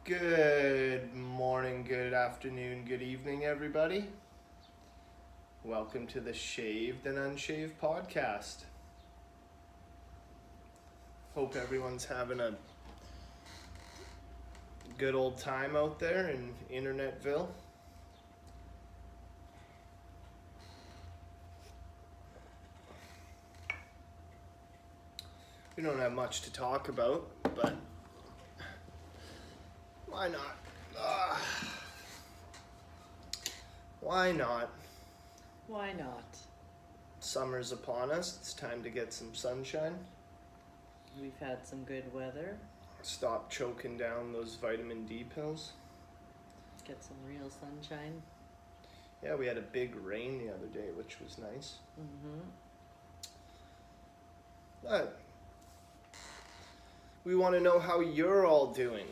Good morning, good afternoon, good evening, everybody. Welcome to the Shaved and Unshaved podcast. Hope everyone's having a good old time out there in Internetville. We don't have much to talk about, but why not? Why not? Why not? Summer's upon us. It's time to get some sunshine. We've had some good weather. Stop choking down those vitamin D pills. Get some real sunshine. Yeah, we had a big rain the other day, which was nice. But we want to know how you're all doing.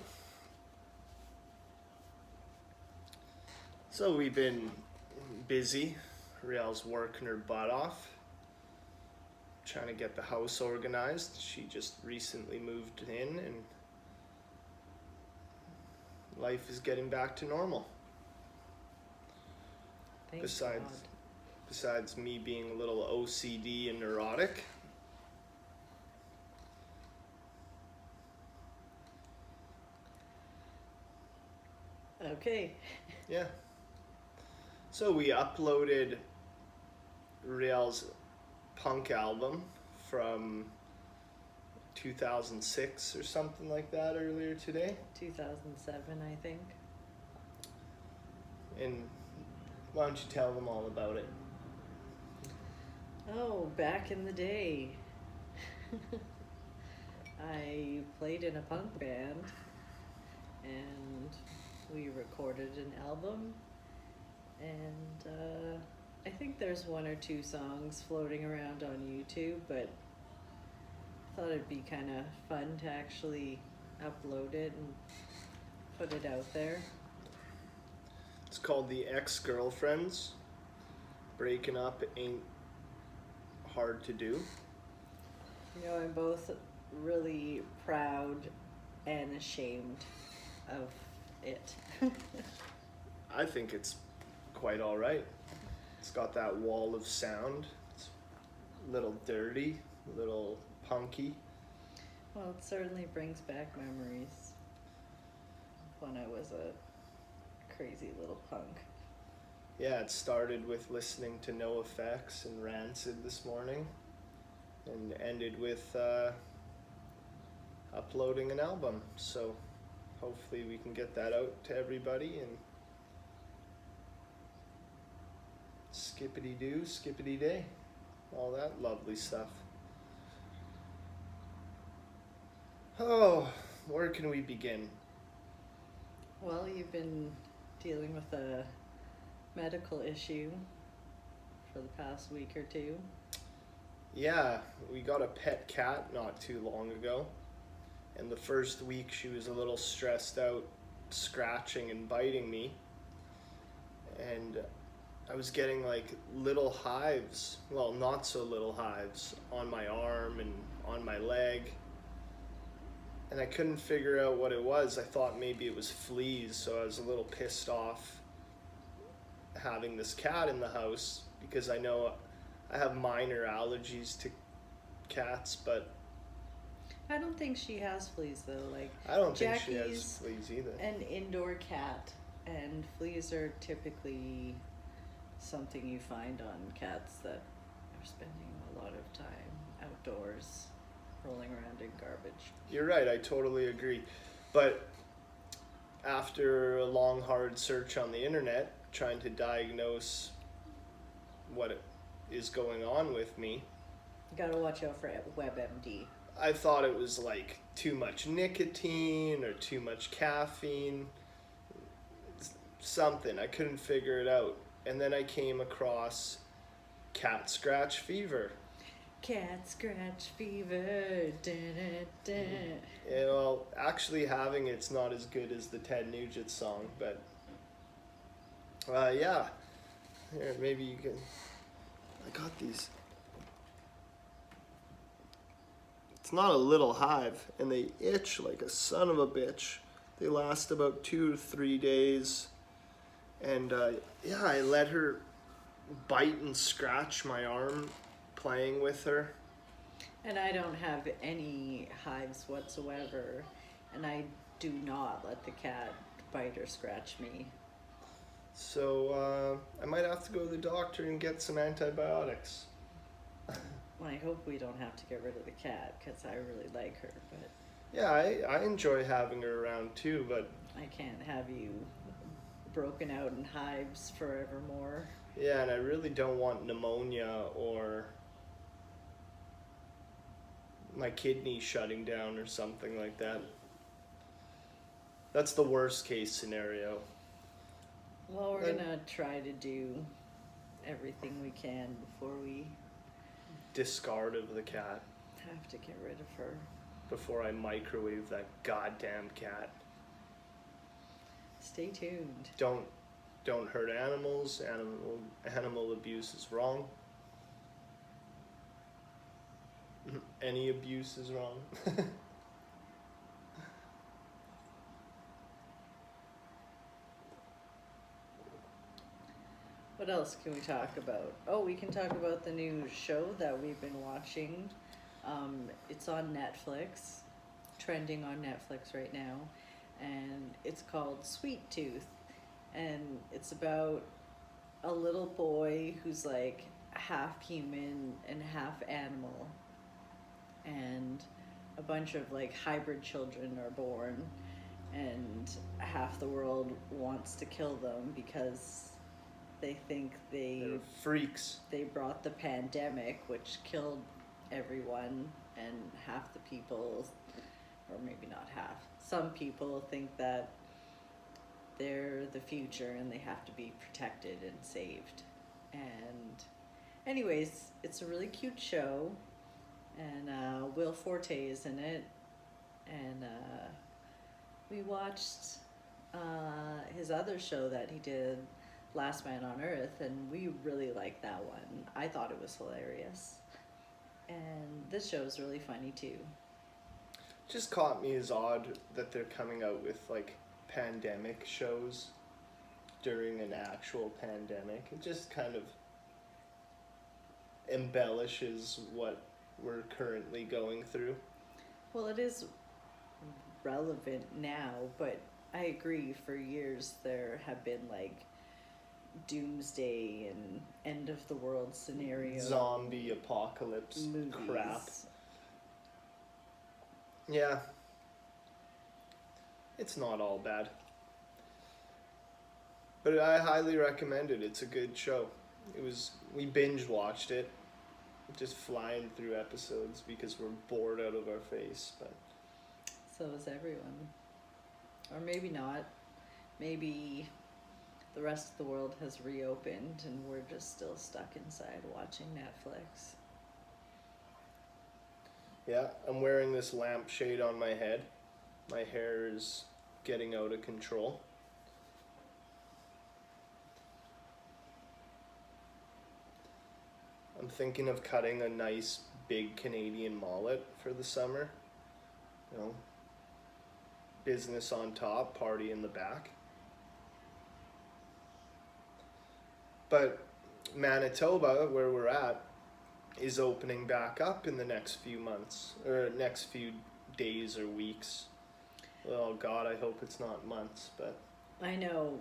So we've been busy. Riel's working her butt off, trying to get the house organized. She just recently moved in and life is getting back to normal. Thank Besides me being a little OCD and neurotic. God. Okay. Yeah. So we uploaded Riel's punk album from 2006 or something like that earlier today. 2007, I think. And why don't you tell them all about it? Oh, back in the day. I played in a punk band and we recorded an album, and I think there's one or two songs floating around on YouTube, but I thought it'd be kind of fun to actually upload it and put it out there. It's called The Ex-Girlfriends. Breaking up ain't hard to do. You know, I'm both really proud and ashamed of it. I think it's quite all right. It's got that wall of sound. It's a little dirty, a little punky. Well, it certainly brings back memories of when I was a crazy little punk. Yeah, it started with listening to NoFX and Rancid this morning and ended with uploading an album. So hopefully we can get that out to everybody and skippity-doo, skippity-day, all that lovely stuff. Oh, where can we begin? Well, you've been dealing with a medical issue for the past week or two. Yeah, we got a pet cat not too long ago, and the first week she was a little stressed out, scratching and biting me, and I was getting like little hives, well, not so little hives, on my arm and on my leg, and I couldn't figure out what it was. I thought maybe it was fleas, so I was a little pissed off having this cat in the house because I know I have minor allergies to cats, but I don't think she has fleas though. Like, I don't think she has Jackie's fleas either. an indoor cat, and fleas are typically something you find on cats that are spending a lot of time outdoors, rolling around in garbage. You're right, I totally agree. But after a long, hard search on the internet, trying to diagnose what is going on with me, You gotta watch out for WebMD. I thought it was like too much nicotine or too much caffeine, something. I couldn't figure it out. And then I came across cat scratch fever. Cat scratch fever. Da, da, da. Yeah, well, actually having it's not as good as the Ted Nugent song, but yeah. Here, maybe you can. I got these. It's not a little hive, and they itch like a son of a bitch. They last about 2 to 3 days. And yeah, I let her bite and scratch my arm playing with her. And I don't have any hives whatsoever, and I do not let the cat bite or scratch me. So I might have to go to the doctor and get some antibiotics. Well, I hope we don't have to get rid of the cat, because I really like her, but Yeah, I enjoy having her around too, but I can't have you broken out in hives forevermore. yeah, and I really don't want pneumonia or my kidney shutting down or something like that. That's the worst case scenario. Well, we're gonna try to do everything we can before we Discard of the cat have to get rid of her. before I microwave that goddamn cat. Stay tuned. Don't hurt animals. Animal abuse is wrong. Any abuse is wrong. What else can we talk about? Oh, we can talk about the new show that we've been watching. It's on Netflix, trending on Netflix right now, and it's called Sweet Tooth. And it's about a little boy who's like half human and half animal. And a bunch of like hybrid children are born, and half the world wants to kill them because they think They're freaks. they brought the pandemic, which killed everyone, and half the people, or maybe not half, some people think that they're the future and they have to be protected and saved. And anyways, it's a really cute show, and Will Forte is in it, and we watched his other show that he did, Last Man on Earth, and we really liked that one. I thought it was hilarious. And this show is really funny too. Just caught me as odd that they're coming out with like pandemic shows during an actual pandemic. It just kind of embellishes what we're currently going through. Well, it is relevant now, but I agree, for years there have been like doomsday and end of the world scenario Zombie apocalypse movies. crap. Yeah. It's not all bad. But I highly recommend it. It's a good show. We binge watched it, just flying through episodes because we're bored out of our face, but So is everyone. Or maybe not. Maybe the rest of the world has reopened and we're just still stuck inside watching Netflix. yeah, I'm wearing this lampshade on my head. My hair is getting out of control. I'm thinking of cutting a nice big Canadian mullet for the summer. You know, business on top, party in the back. But Manitoba, where we're at, is opening back up in the next few months, or next few days or weeks. Oh God, I hope it's not months, but I know,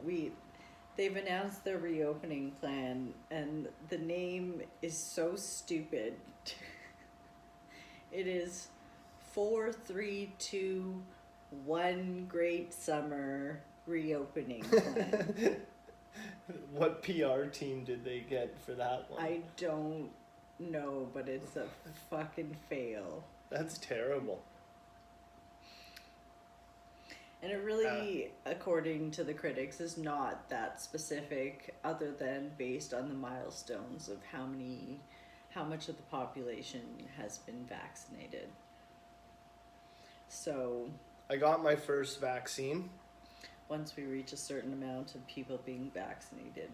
they've announced their reopening plan and the name is so stupid. It is 4-3-2-1 great summer reopening plan. what PR team did they get for that one? I don't know, but it's a fucking fail. That's terrible. And it really, according to the critics, is not that specific, other than based on the milestones of how much of the population has been vaccinated. So I got my first vaccine. once we reach a certain amount of people being vaccinated,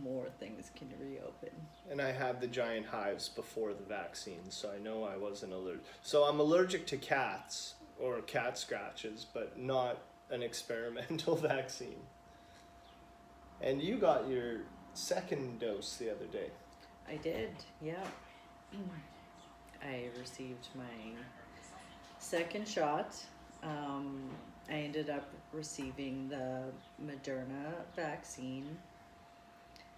more things can reopen. And I had the giant hives before the vaccine, so I know I wasn't allergic. So I'm allergic to cats, or cat scratches, but not an experimental vaccine. And you got your second dose the other day. I did, yeah. I received my second shot. I ended up receiving the Moderna vaccine.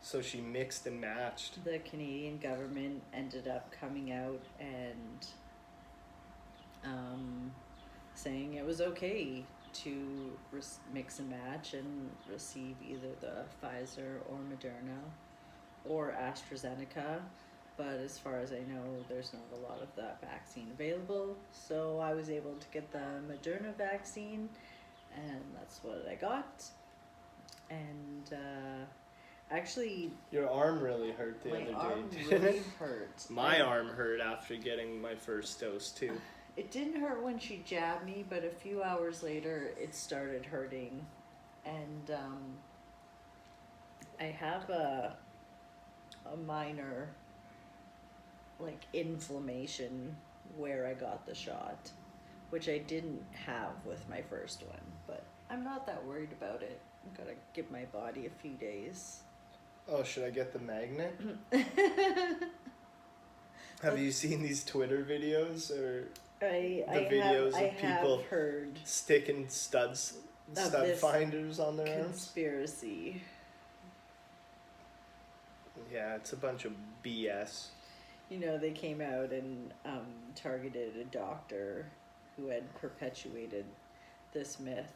So she mixed and matched. The Canadian government ended up coming out and saying it was okay to mix and match and receive either the Pfizer or Moderna or AstraZeneca. But as far as I know, there's not a lot of that vaccine available. So I was able to get the Moderna vaccine, and that's what I got. And actually, your arm really hurt the other day. My arm didn't really it? hurt. My arm hurt after getting my first dose too. It didn't hurt when she jabbed me, but a few hours later it started hurting. And I have a minor like inflammation where I got the shot, which I didn't have with my first one, but I'm not that worried about it. I've got to give my body a few days. Oh, should I get the magnet? Have you seen these Twitter videos or videos of people heard sticking stud finders on their arms? Conspiracy. Yeah, it's a bunch of BS. You know, they came out and targeted a doctor who had perpetuated this myth,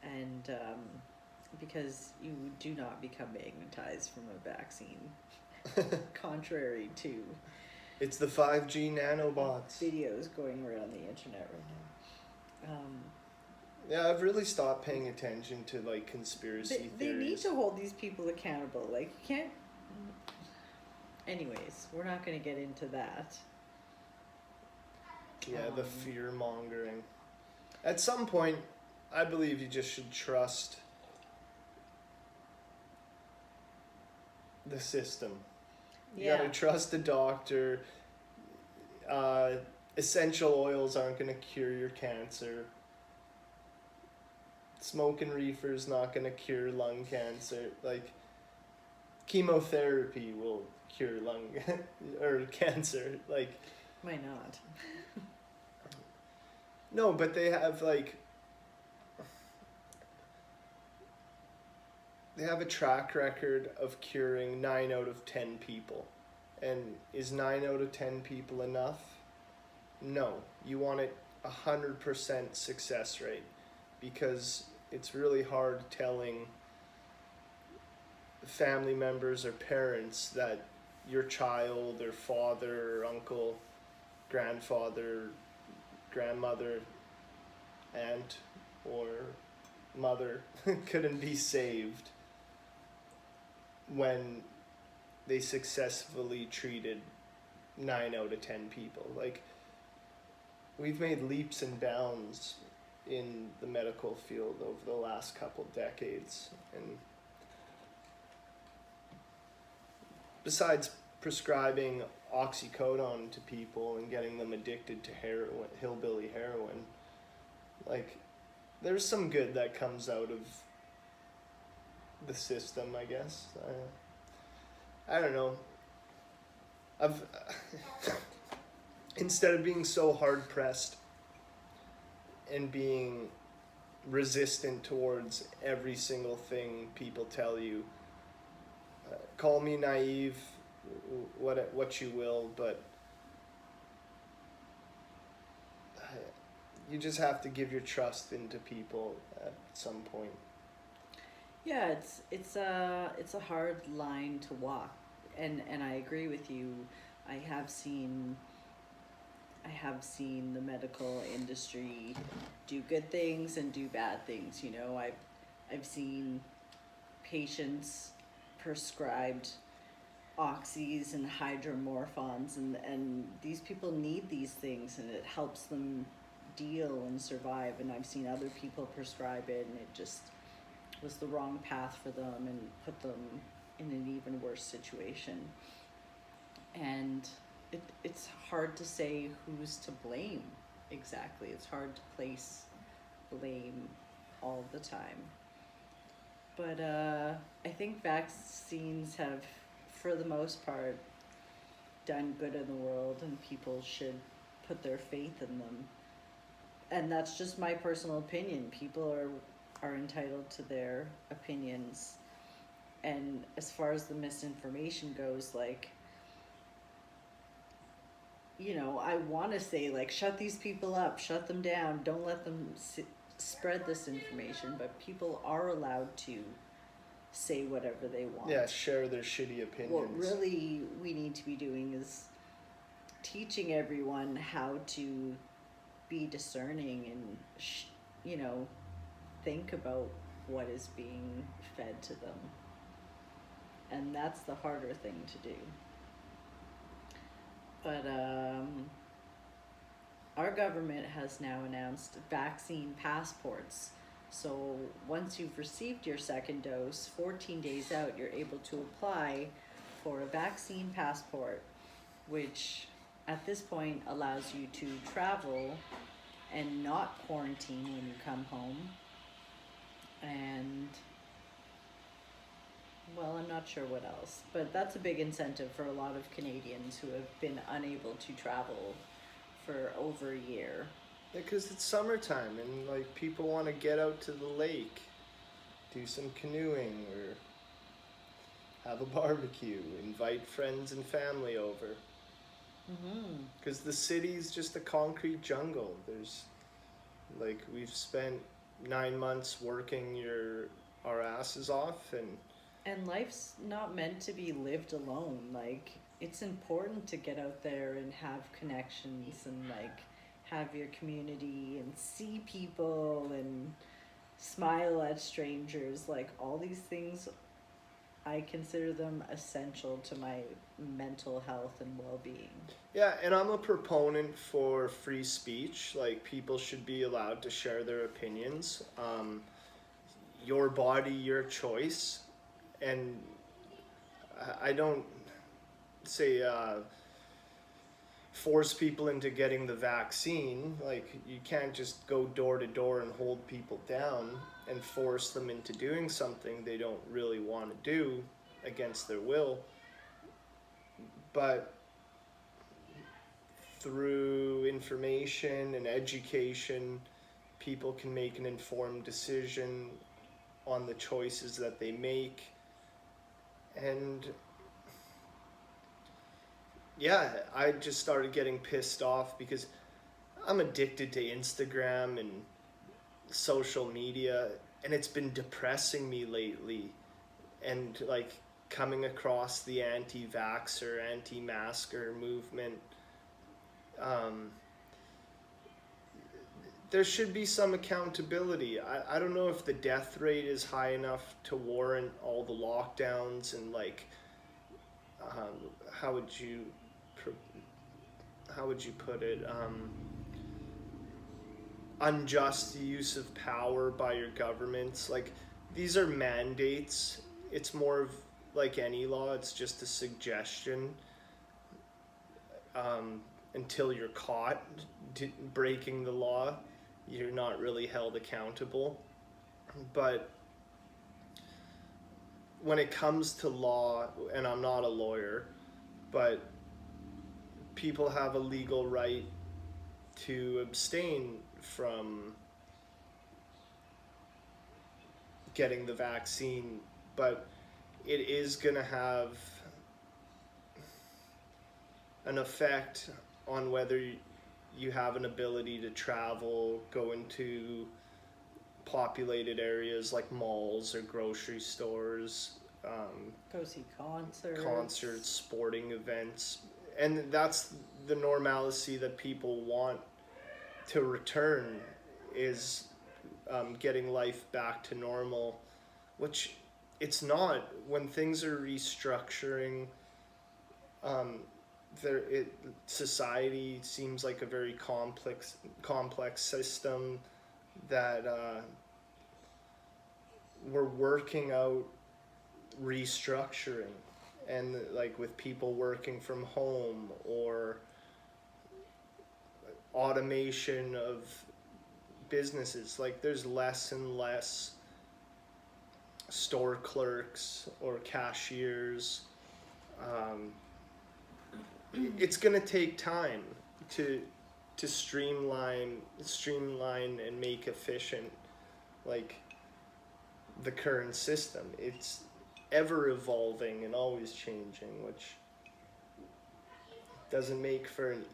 and because you do not become magnetized from a vaccine, contrary to it's the 5G nanobots videos going around the internet right now. Yeah, I've really stopped paying attention to like conspiracy They theories. need to hold these people accountable. Like, you can't. Anyways, we're not going to get into that. Yeah, the fear mongering. At some point, I believe you just should trust the system. You gotta trust the doctor. Essential oils aren't gonna cure your cancer. Smoking reefer's not gonna cure lung cancer. Like, chemotherapy will cure lung or cancer. Like, Might not. no, but they have like they have a track record of curing 9 out of 10 people. And is 9 out of 10 people enough? No. You want it 100% success rate, because it's really hard telling family members or parents that your child or father or uncle, grandfather, grandmother, aunt, or mother couldn't be saved when they successfully treated 9 out of 10 people. Like, we've made leaps and bounds in the medical field over the last couple decades, and besides prescribing oxycodone to people and getting them addicted to heroin, hillbilly heroin, like, there's some good that comes out of the system, I guess. I don't know. I've instead of being so hard pressed and being resistant towards every single thing people tell you, call me naive, what you will, but you just have to give your trust into people at some point. Yeah, it's a hard line to walk, and I agree with you. I have seen the medical industry do good things and do bad things. You know, I've seen patients prescribed oxys and hydromorphons, and these people need these things, and it helps them deal and survive. And I've seen other people prescribe it, and it just was the wrong path for them and put them in an even worse situation. And it's hard to say who's to blame exactly. It's hard to place blame all the time. But I think vaccines have, for the most part, done good in the world, and people should put their faith in them. And that's just my personal opinion. People are entitled to their opinions. And as far as the misinformation goes, like, you know, I want to say, like, shut these people up, shut them down, don't let them spread this information, but people are allowed to say whatever they want. Yeah, share their shitty opinions. What really we need to be doing is teaching everyone how to be discerning and, you know, think about what is being fed to them. And that's the harder thing to do. But our government has now announced vaccine passports. So once you've received your second dose, 14 days out, you're able to apply for a vaccine passport, which at this point allows you to travel and not quarantine when you come home. And, well, I'm not sure what else, but that's a big incentive for a lot of Canadians who have been unable to travel for over a year. Because it's summertime and like people want to get out to the lake, do some canoeing or have a barbecue, invite friends and family over. Because the city's just a concrete jungle. There's, like, we've spent 9 months working our asses off, and life's not meant to be lived alone. Like, it's important to get out there and have connections and, like, have your community and see people and smile at strangers. Like, all these things, I consider them essential to my mental health and well-being. Yeah, and I'm a proponent for free speech. Like, people should be allowed to share their opinions. Your body, your choice. And I don't say force people into getting the vaccine. Like, you can't just go door to door and hold people down and force them into doing something they don't really want to do against their will. But through information and education, people can make an informed decision on the choices that they make. And yeah, I just started getting pissed off because I'm addicted to Instagram and social media, and it's been depressing me lately. And like, coming across the anti-vaxxer, anti-masker movement, there should be some accountability. I don't know if the death rate is high enough to warrant all the lockdowns and, like, how would you put it, unjust use of power by your governments. Like, these are mandates. It's more of like any law, it's just a suggestion. Until you're caught breaking the law, you're not really held accountable. But when it comes to law, and I'm not a lawyer, but people have a legal right to abstain from getting the vaccine, but it is going to have an effect on whether you have an ability to travel, go into populated areas like malls or grocery stores, go see concerts, sporting events. And that's the normalcy that people want to return, is getting life back to normal, which it's not. When things are restructuring, society seems like a very complex system that we're working out restructuring, and like with people working from home or automation of businesses. Like there's less and less store clerks or cashiers. It's gonna take time to streamline and make efficient like the current system. It's ever evolving and always changing, which doesn't make for an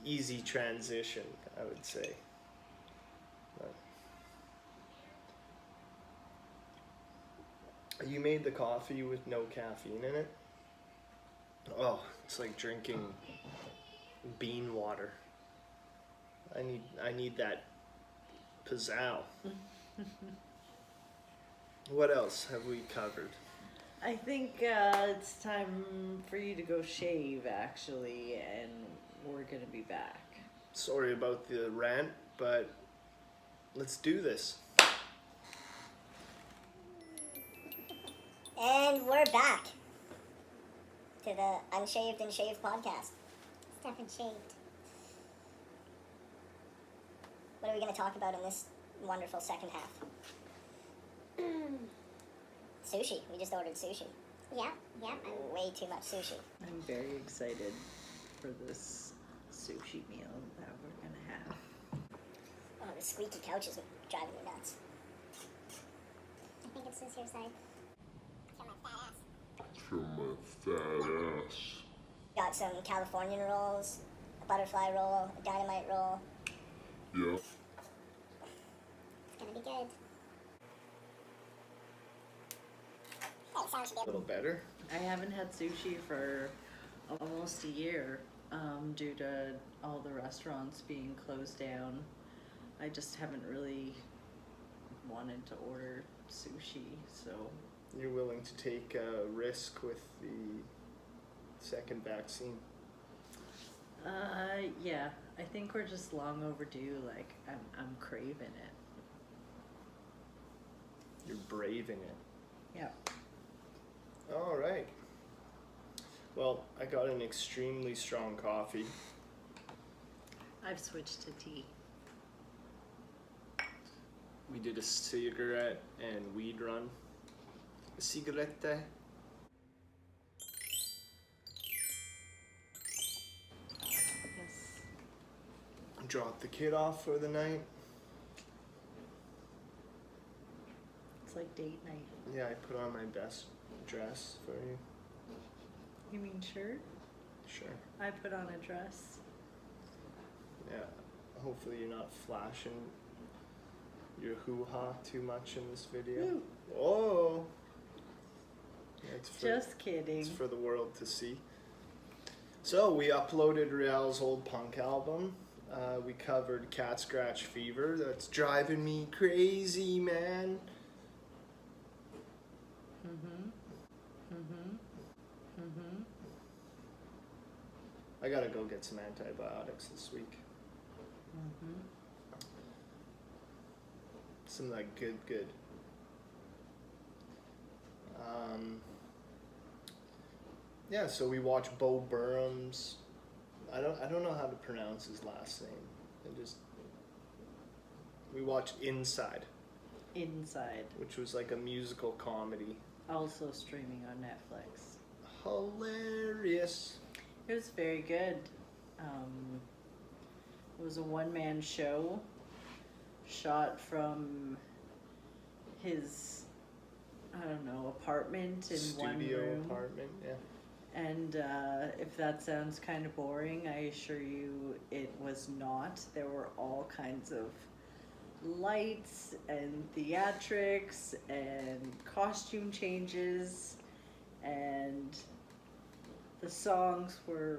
easy transition, I would say. But you made the coffee with no caffeine in it? Oh, it's like drinking bean water. I need that pizzazz. What else have we covered? I think it's time for you to go shave, actually, and we're gonna be back. Sorry about the rant, but let's do this. And we're back to the Unshaved and Shaved podcast. Stuff and shaved. What are we going to talk about in this wonderful second half? Sushi. We just ordered sushi. Yeah. Way too much sushi. I'm very excited for this sushi meal that we're gonna have. Oh, the squeaky couch is driving me nuts. I think it's this here side. Show my fat ass. Got some Californian rolls, a butterfly roll, a dynamite roll. Yeah. It's gonna be good. A little better. I haven't had sushi for almost a year due to all the restaurants being closed down. I just haven't really wanted to order sushi, so. You're willing to take a risk with the second vaccine? Yeah, I think we're just long overdue. Like, I'm craving it. You're braving it. Yeah. All right. Well, I got an extremely strong coffee. I've switched to tea. We did a cigarette and weed run. A cigarette. Yes. Dropped the kid off for the night. It's like date night. Yeah, I put on my best dress for you. You mean shirt? Sure. I put on a dress. Yeah. Hopefully you're not flashing your hoo-ha too much in this video. Woo. Oh. Yeah, Just kidding. It's for the world to see. So we uploaded Rial's old punk album. We covered Cat Scratch Fever. That's driving me crazy, man. I gotta go get some antibiotics this week. Some of that good. Yeah, so we watched Bo Burnham's. I don't know how to pronounce his last name. We watched Inside, which was like a musical comedy. Also streaming on Netflix. Hilarious. It was very good. It was a one-man show shot from his, apartment in one Studio room. apartment, yeah. And if that sounds kind of boring, I assure you it was not. There were all kinds of lights and theatrics and costume changes, and the songs were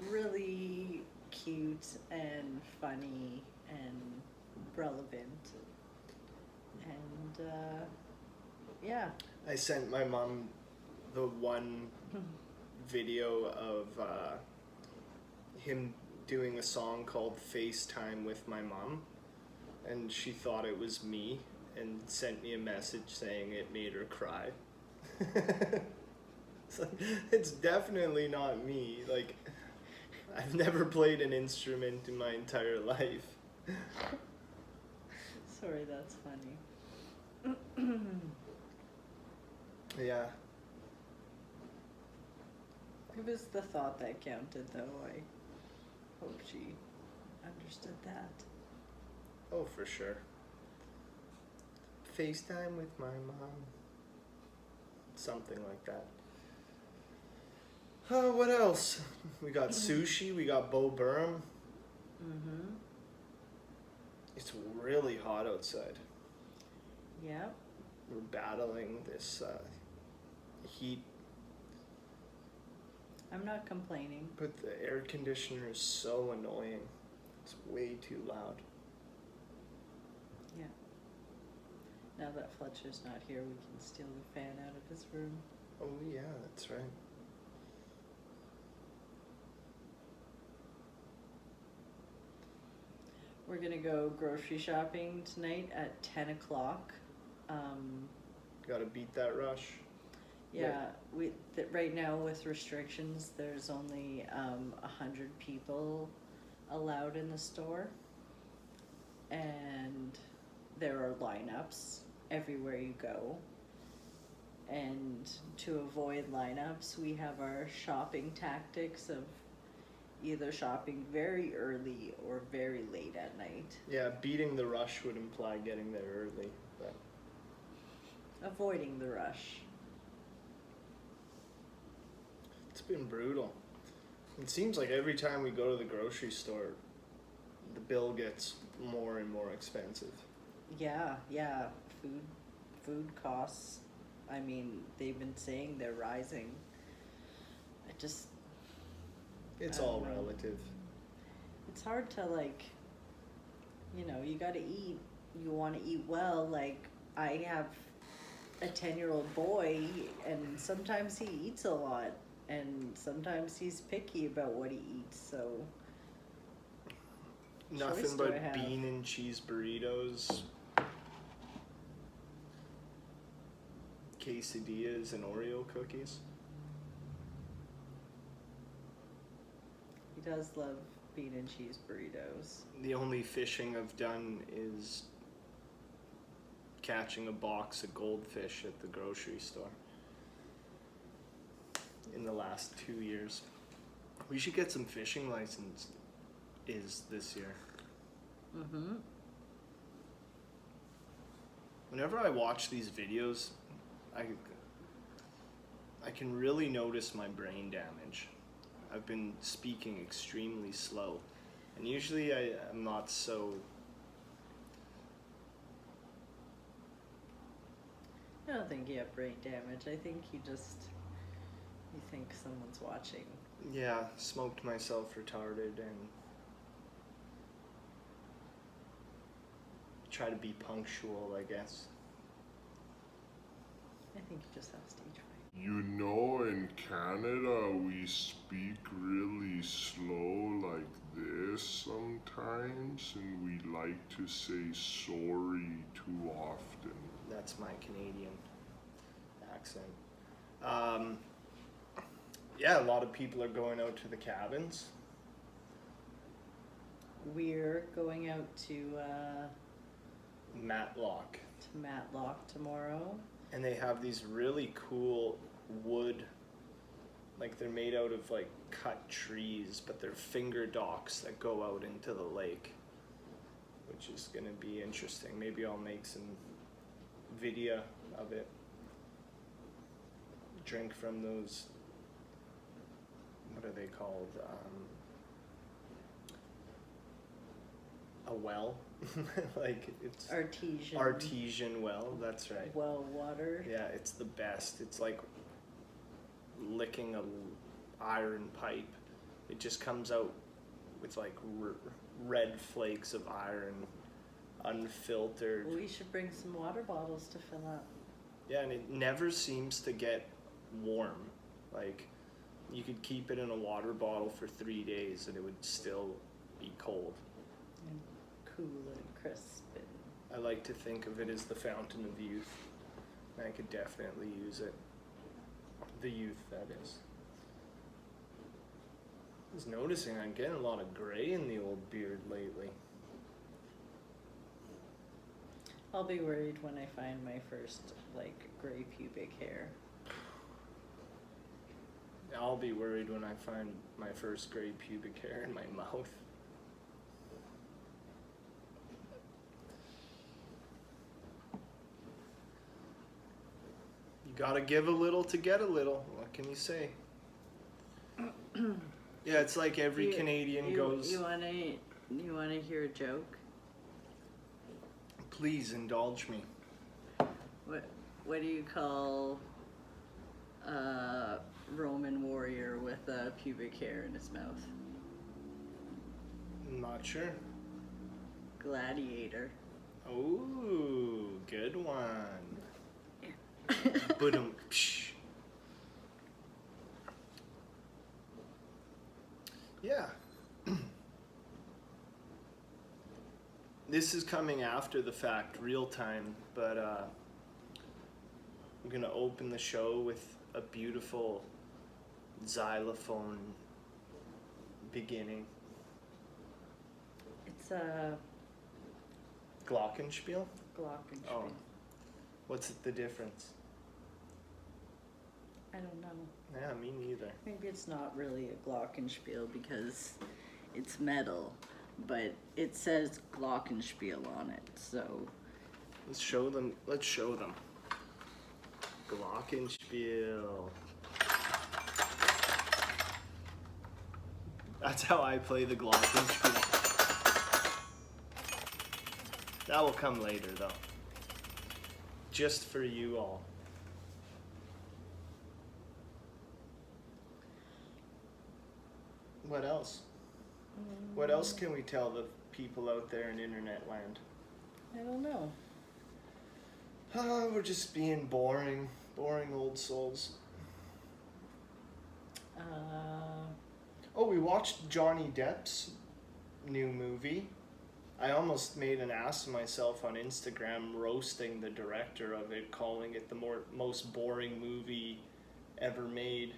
really cute and funny and relevant. And yeah. I sent my mom the one video of him doing a song called FaceTime with my mom, and she thought it was me and sent me a message saying it made her cry. It's definitely not me. Like, I've never played an instrument in my entire life. Sorry, that's funny. Yeah. It was the thought that counted, though. I hope she understood that. Oh, for sure. FaceTime with my mom. Something like that. What else? We got sushi, we got Bo Burnham. Mm-hmm. It's really hot outside. Yep. We're battling this heat, I'm not complaining. but the air conditioner is so annoying. It's way too loud. Yeah. Now that Fletcher's not here, we can steal the fan out of his room. Oh yeah, that's right. We're gonna go grocery shopping tonight at 10 o'clock. Gotta beat that rush. Yeah, right now with restrictions, there's only 100 people allowed in the store, and there are lineups everywhere you go. And to avoid lineups, we have our shopping tactics of either shopping very early or very late at night. Yeah, beating the rush would imply getting there early, but Avoiding the rush. it's been brutal. It seems like every time we go to the grocery store, the bill gets more and more expensive. Yeah, yeah. Food costs. I mean, they've been saying they're rising. It's I all don't know. relative. It's hard to you gotta eat. You wanna eat well. Like, I have a 10-year-old boy, and sometimes he eats a lot, and sometimes he's picky about what he eats, so. Nothing Choice do I but have? bean and cheese burritos, quesadillas, and Oreo cookies. He does love bean and cheese burritos. The only fishing I've done is catching a box of goldfish at the grocery store in the last 2 years. We should get some fishing licenses this year. Mm-hmm. Whenever I watch these videos, I can really notice my brain damage. I've been speaking extremely slow, and usually I'm not so. I don't think you have brain damage. I think you think someone's watching. Yeah, smoked myself retarded and try to be punctual, I guess. I think you just have stage fright. You know, in Canada, we speak really slow like this sometimes, and we like to say sorry too often. That's my Canadian accent. Yeah, a lot of people are going out to the cabins. We're going out to Matlock. Matlock tomorrow. And they have these really cool wood, like they're made out of like cut trees, but they're finger docks that go out into the lake, which is gonna be interesting. Maybe I'll make some video of it. Drink from those, what are they called? A well? Like it's artesian well, that's right. Well water. Yeah, it's the best. It's like licking a iron pipe. It just comes out with like red flakes of iron, unfiltered. We should bring some water bottles to fill up. Yeah, and it never seems to get warm. Like, you could keep it in a water bottle for 3 days and it would still be cold. And cool and crisp. I like to think of it as the fountain of youth. And I could definitely use it. The youth, that is. was noticing I'm getting a lot of gray in the old beard lately. I'll be worried when I find my first, like, gray pubic hair. I'll be worried when I find my first gray pubic hair in my mouth. You gotta give a little to get a little. What can you say? Yeah, it's like every Canadian goes. You wanna hear a joke? Please indulge me. What do you call a Roman warrior with a pubic hair in his mouth? I'm not sure. Gladiator. Oh, good one. Boom. Yeah. This is coming after the fact, real time, but I'm gonna open the show with a beautiful xylophone beginning. It's a Glockenspiel? glockenspiel. Oh. What's the difference? I don't know. Yeah, me neither. Maybe it's not really a glockenspiel because it's metal, but it says glockenspiel on it, so. Let's show them. Glockenspiel. That's how I play the glockenspiel. That will come later though. Just for you all. What else? What else can we tell the people out there in internet land? I don't know. We're just being boring old souls. Oh, we watched Johnny Depp's new movie. I almost made an ass of myself on Instagram roasting the director of it, calling it the most boring movie ever made.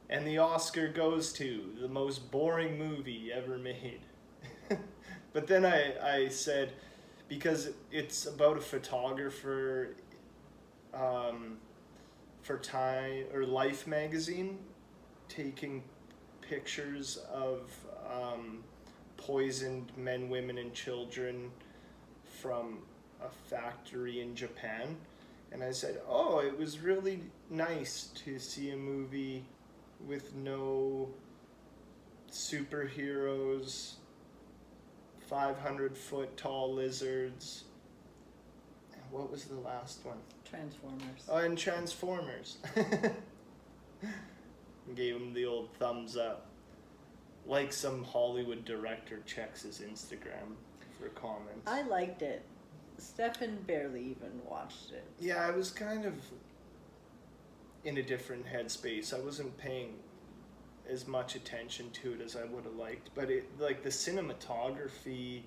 And the Oscar goes to the most boring movie ever made. But then I said, because it's about a photographer for Time or Life magazine taking pictures of poisoned men, women, and children from a factory in Japan. And I said, oh, it was really nice to see a movie with no superheroes, 500-foot tall lizards. What was the last one? Transformers. Oh, and Transformers. Gave him the old thumbs up. Like some Hollywood director checks his Instagram for comments. I liked it. Stefan barely even watched it. Yeah, I was kind of in a different headspace. I wasn't paying as much attention to it as I would have liked, but it, like, the cinematography,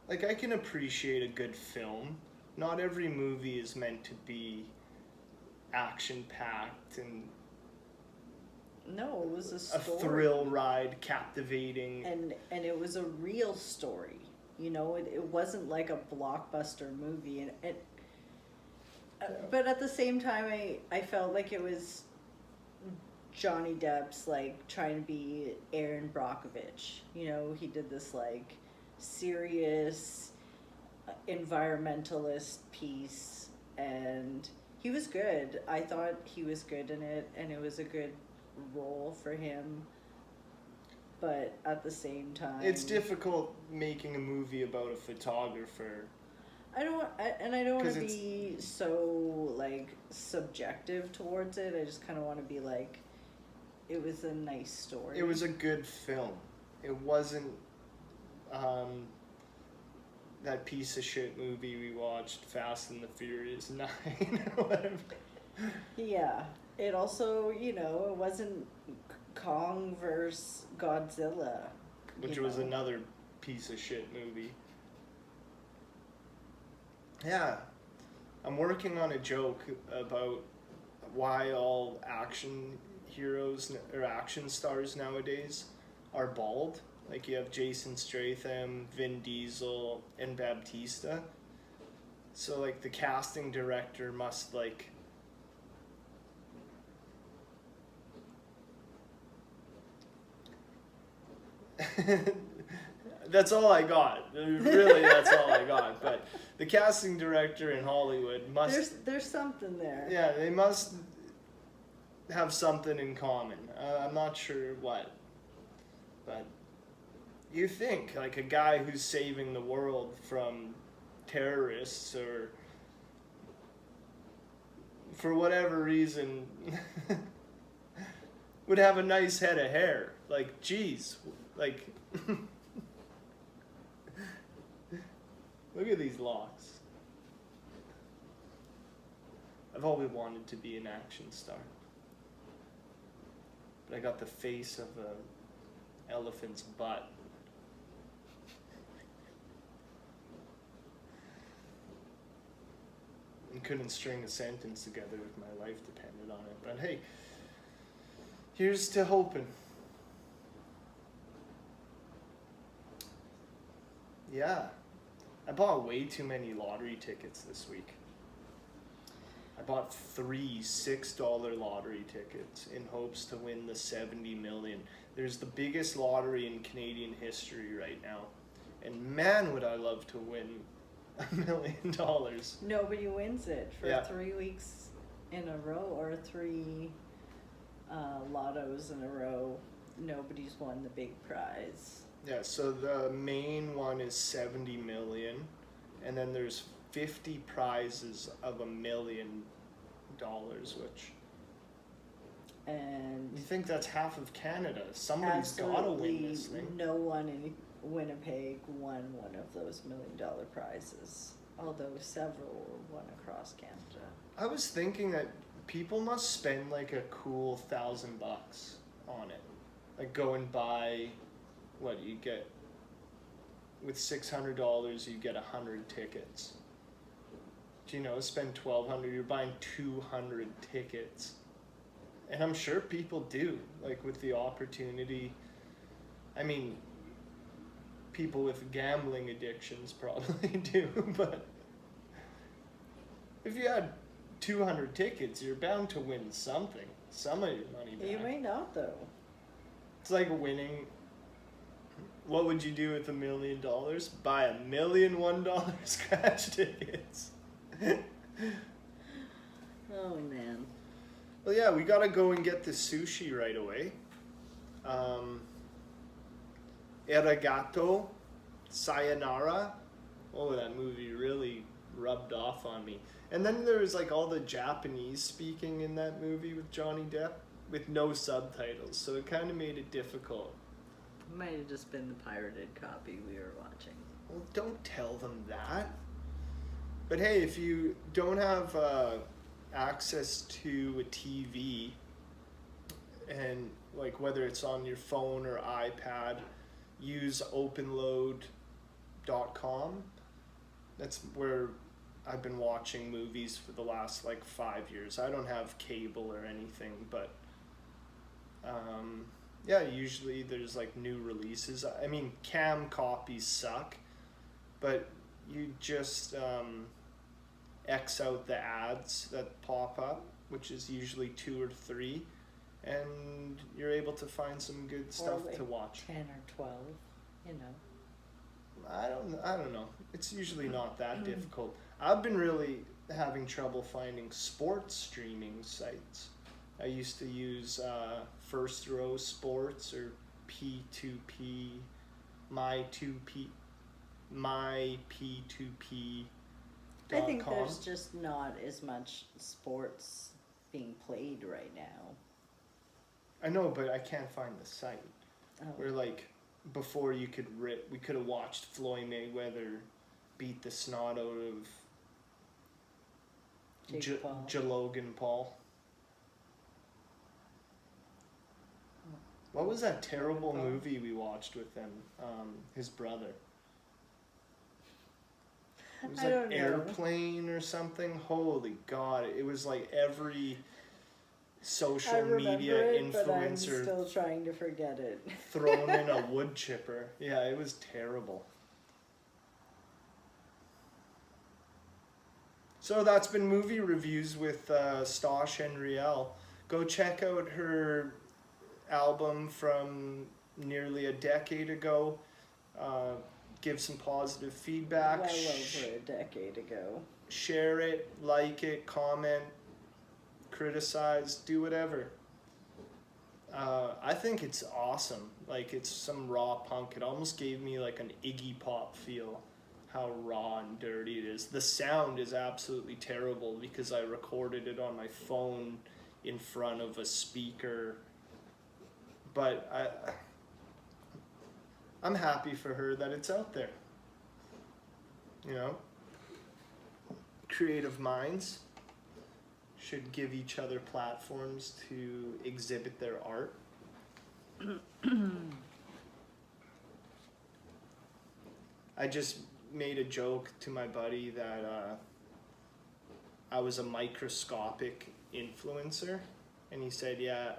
like, I can appreciate a good film. Not every movie is meant to be action-packed and No, it was a a story. thrill ride, captivating. And it was a real story. You know, it wasn't like a blockbuster movie. But at the same time, I felt like it was Johnny Depp's, like, trying to be Aaron Brockovich. You know, he did this, like, serious environmentalist piece, and he was good. I thought he was good in it, and it was a good role for him. But at the same time, It's difficult making a movie about a photographer. I don't want to 'Cause be so, like, subjective towards it. I just kind of want to be like, it was a nice story. It was a good film. It wasn't that piece of shit movie we watched, Fast and the Furious 9 or whatever. Yeah. It also, you know, it wasn't Kong versus Godzilla. Which you was know. another piece of shit movie. Yeah. I'm working on a joke about why all action heroes or action stars nowadays are bald. Like you have Jason Statham, Vin Diesel, and Baptista. So like the casting director must like that's all I got. Really, that's all I got. But the casting director in Hollywood must There's something there. yeah, they must have something in common. I'm not sure what, but you think like a guy who's saving the world from terrorists or for whatever reason would have a nice head of hair. Like, geez, like look at these locks. I've always wanted to be an action star. But I got the face of an elephant's butt. And couldn't string a sentence together if my life depended on it. But hey, here's to hoping. Yeah. I bought way too many lottery tickets this week. I bought 3 $6 lottery tickets in hopes to win the 70 million. There's the biggest lottery in Canadian history right now. And man, would I love to win $1 million. Nobody wins it for Yeah. 3 weeks in a row or 3 lottos in a row. Nobody's won the big prize. Yeah, so the main one is 70 million, and then there's 50 prizes of $1 million, which And you think that's half of Canada. Somebody's got to win absolutely this thing. no one in Winnipeg won one of those $1 million prizes, although several won across Canada. I was thinking that people must spend like a cool $1,000 on it. Like go and buy, what you get, with $600 you get 100 tickets. Do you know, spend $1,200, you're buying 200 tickets. And I'm sure people do, like with the opportunity. I mean, people with gambling addictions probably do, but if you had 200 tickets, you're bound to win something, some of your money back. You may not, though. It's like winning. What would you do with $1 million? Buy $1 million $1 scratch tickets. Oh, man. Well, yeah, we gotta go and get the sushi right away. Arigato, sayonara. Oh, that movie really rubbed off on me. And then there was like all the Japanese speaking in that movie with Johnny Depp with no subtitles, so it kind of made it difficult. Might have just been the pirated copy we were watching. Well, don't tell them that. But hey, if you don't have access to a TV, and like whether it's on your phone or iPad, use openload.com. That's where I've been watching movies for the last like 5 years. I don't have cable or anything, but yeah, usually there's like new releases. I mean, cam copies suck, but you just X out the ads that pop up, which is usually 2 or 3, and you're able to find some good stuff like to watch. 10 or 12, you know. I don't know. It's usually not that difficult. I've been really having trouble finding sports streaming sites. I used to use First Row Sports or P2P, My2P, MyP2P.com. I think there's just not as much sports being played right now. I know, but I can't find the site. Oh. Where like before we could have watched Floyd Mayweather beat the snot out of Jake Paul. Logan Paul. What was that terrible Paul. movie we watched with them? His brother. It was I like don't know. Airplane or something. Holy God! It was like every social media but I'm influencer still trying to forget it. thrown in a wood chipper. Yeah, it was terrible. So that's been movie reviews with Stosh and Riel. Go check out her album from nearly a decade ago. Give some positive feedback. Well over a decade ago. Share it, like it, comment, criticize, do whatever. I think it's awesome. Like, it's some raw punk. It almost gave me like an Iggy Pop feel, how raw and dirty it is. The sound is absolutely terrible because I recorded it on my phone in front of a speaker. But I'm happy for her that it's out there. You know? Creative minds should give each other platforms to exhibit their art. I just made a joke to my buddy that I was a microscopic influencer, and he said, yeah,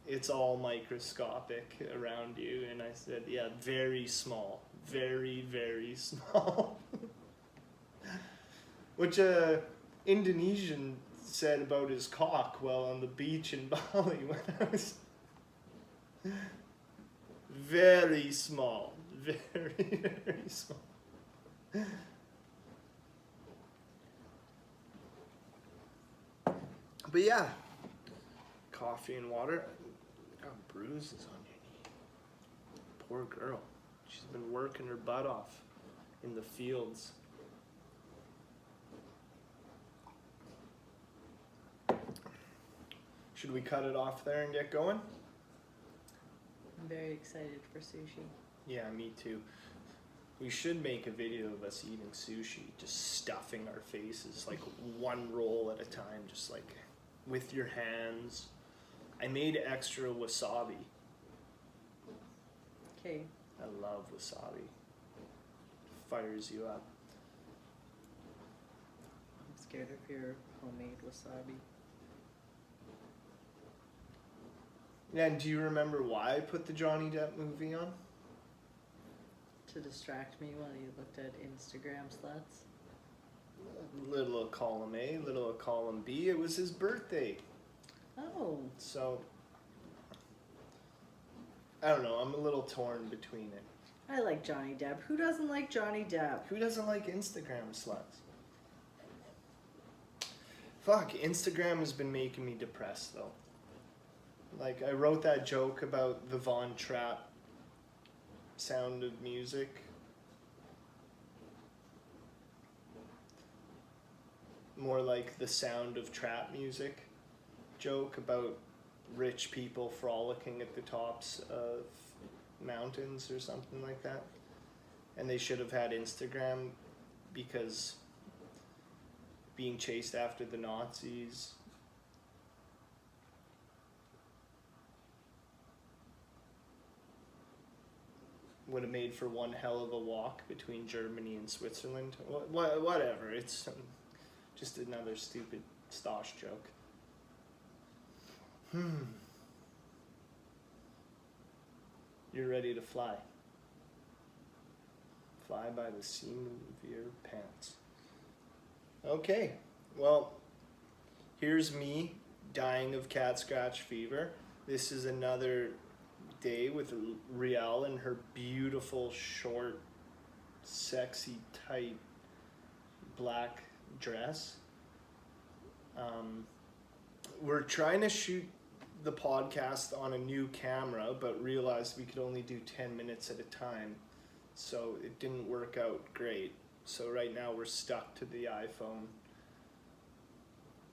it's all microscopic around you. And I said, yeah, very small, very, very small. Which Indonesian said about his cock while on the beach in Bali when I was very small, very, very small. But yeah, coffee and water. Got bruises on your knee. Poor girl. She's been working her butt off in the fields. Should we cut it off there and get going? I'm very excited for sushi. Yeah, me too. We should make a video of us eating sushi, just stuffing our faces, like one roll at a time, just like with your hands. I made extra wasabi. Okay. I love wasabi. Fires you up. I'm scared of your homemade wasabi. Yeah, and do you remember why I put the Johnny Depp movie on? To distract me while you looked at Instagram sluts. Little column A, little column B. It was his birthday. Oh. So, I don't know. I'm a little torn between it. I like Johnny Depp. Who doesn't like Johnny Depp? Who doesn't like Instagram sluts? Fuck, Instagram has been making me depressed though. Like, I wrote that joke about the Von Trapp Sound of Music. More like the Sound of Trap Music joke about rich people frolicking at the tops of mountains or something like that. And they should have had Instagram because being chased after the Nazis would have made for one hell of a walk between Germany and Switzerland. Whatever, it's just another stupid Stosh joke. You're ready to fly. Fly by the seam of your pants. Okay, well, here's me dying of cat scratch fever. This is another day with Riel in her beautiful, short, sexy, tight black dress. We're trying to shoot the podcast on a new camera, but realized we could only do 10 minutes at a time, so it didn't work out great. So right now we're stuck to the iPhone.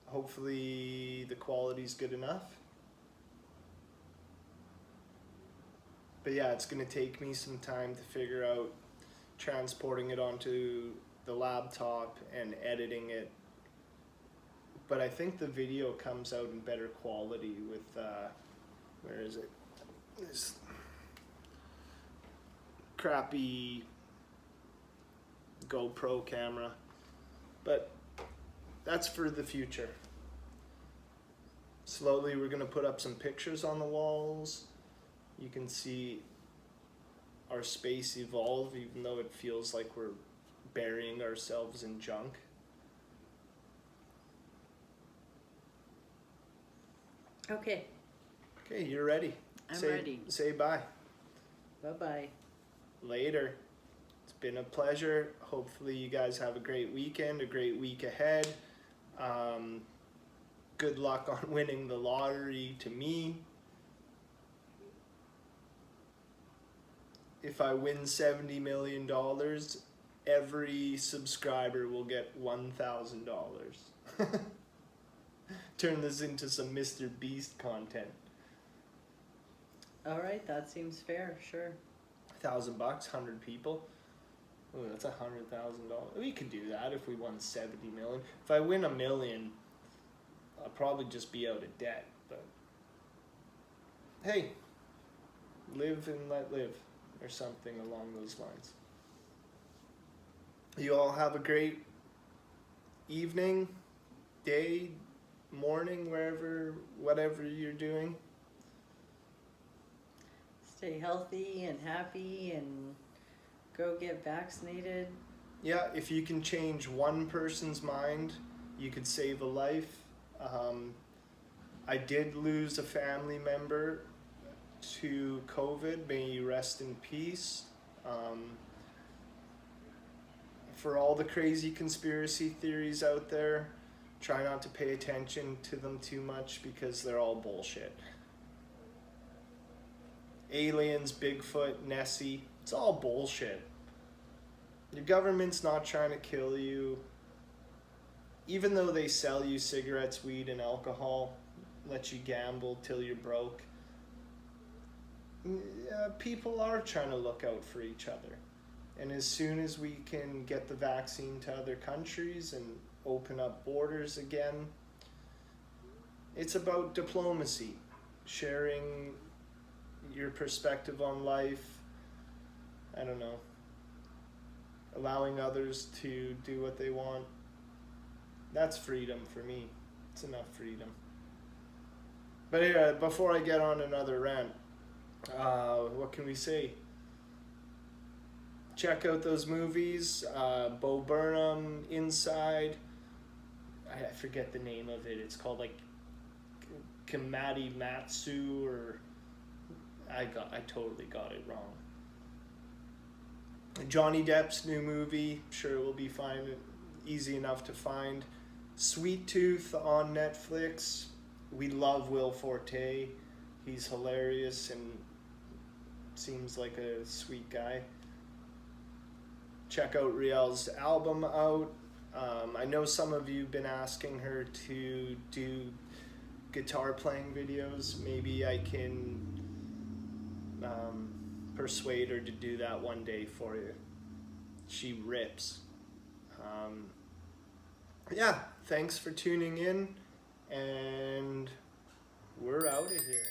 Hopefully the quality's good enough. But yeah, it's going to take me some time to figure out transporting it onto the laptop and editing it. But I think the video comes out in better quality with, where is it? This crappy GoPro camera. But that's for the future. Slowly we're going to put up some pictures on the walls. You can see our space evolve, even though it feels like we're burying ourselves in junk. Okay, Okay, you're ready. I'm ready. Say bye. Bye-bye. Later. It's been a pleasure. Hopefully you guys have a great weekend, a great week ahead. Good luck on winning the lottery to me. If I win $70 million, every subscriber will get $1,000. Turn this into some Mr. Beast content. All right, that seems fair, sure. $1,000, 100 people. Ooh, that's $100,000. We could do that if we won 70 million. If I win $1 million, I'll probably just be out of debt. But hey, live and let live, or something along those lines. You all have a great evening, day, morning, whatever you're doing. Stay healthy and happy and go get vaccinated. Yeah, if you can change one person's mind, you could save a life. I did lose a family member to COVID. May you rest in peace. For all the crazy conspiracy theories out there, try not to pay attention to them too much because they're all bullshit. Aliens, Bigfoot, Nessie, it's all bullshit. Your government's not trying to kill you. Even though they sell you cigarettes, weed, and alcohol, let you gamble till you're broke, people are trying to look out for each other. And as soon as we can get the vaccine to other countries and open up borders again, it's about diplomacy, sharing your perspective on life, I don't know, allowing others to do what they want. That's freedom for me. It's enough freedom. But yeah, before I get on another rant, what can we say? Check out those movies, Bo Burnham, Inside. I forget the name of it. It's called like Kamadi Matsu, or I totally got it wrong. Johnny Depp's new movie, sure it will be fine, easy enough to find. Sweet Tooth on Netflix. We love Will Forte. He's hilarious and seems like a sweet guy. Check out Riel's album out. I know some of you have been asking her to do guitar playing videos. Maybe I can persuade her to do that one day for you. She rips. Yeah, thanks for tuning in, and we're out of here.